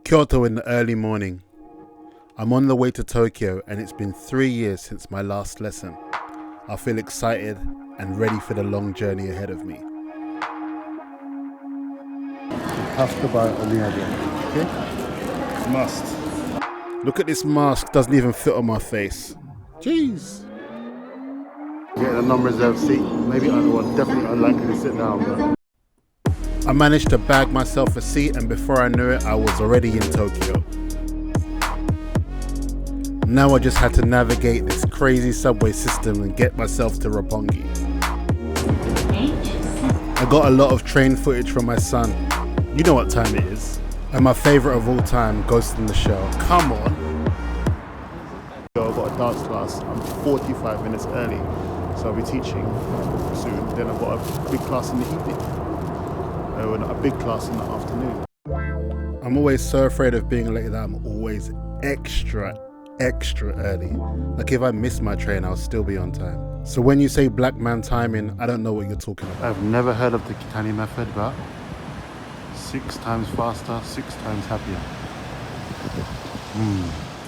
Kyoto in the early morning. I'm on the way to Tokyo and it's been 3 years since my last lesson. I feel excited and ready for the long journey ahead of me. Have to buy omiyage, okay? Must. Look at this mask, doesn't even fit on my face. Jeez. Getting a non-reserved seat. Maybe definitely unlikely to sit down, but I managed to bag myself a seat, and before I knew it, I was already in Tokyo. Now I just had to navigate this crazy subway system and get myself to Roppongi. I got a lot of train footage from my son. You know what time it is. And my favourite of all time, Ghost in the Shell. Come on. I've got a dance class. I'm 45 minutes early, so I'll be teaching soon. Then I've got a big class in the evening. And a big class in the afternoon. I'm always so afraid of being late that I'm always extra early. Like if I miss my train, I'll still be on time. So when you say black man timing, I don't know what you're talking about. I've never heard of the Kitani method, but 6 times faster, 6 times happier.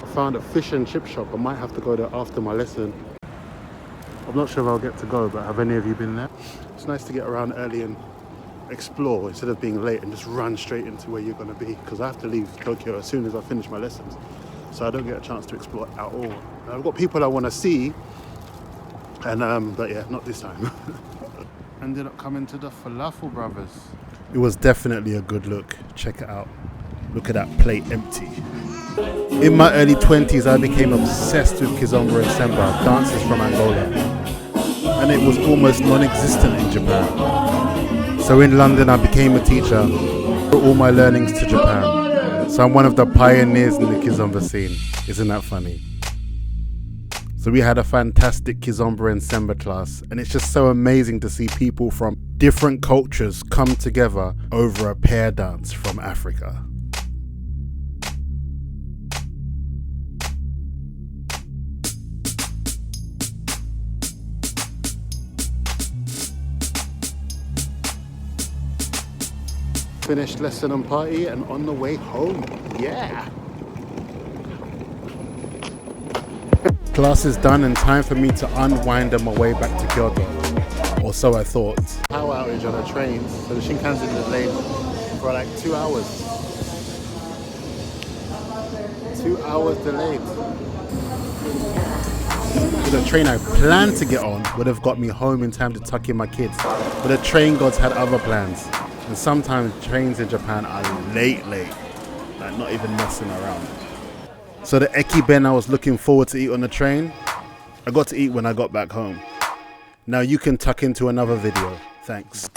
I found a fish and chip shop. I might have to go there after my lesson. I'm not sure if I'll get to go, but have any of you been there? It's nice to get around early and explore instead of being late and just run straight into where you're going to be, because I have to leave Tokyo as soon as I finish my lessons, so I don't get a chance to explore at all. And I've got people I want to see, and but yeah, not this time. Ended up coming to the Falafel Brothers. It was definitely a good look. Check it out. Look at that plate empty. In my early 20s, I became obsessed with Kizomba and Semba, dances from Angola, and it was almost non-existent in Japan. So in London, I became a teacher, brought all my learnings to Japan. So I'm one of the pioneers in the Kizomba scene. Isn't that funny? So we had a fantastic Kizomba and Semba class, and it's just so amazing to see people from different cultures come together over a pair dance from Africa. Finished lesson and party and on the way home. Yeah! Class is done and time for me to unwind on my way back to Kyoto. Or so I thought. Power outage on a train, so the Shinkansen is delayed for like 2 hours. 2 hours delayed. The train I planned to get on would have got me home in time to tuck in my kids, but the train gods had other plans. And sometimes trains in Japan are late, like not even messing around. So the ekiben I was looking forward to eat on the train, I got to eat when I got back home. Now you can tuck into another video. Thanks.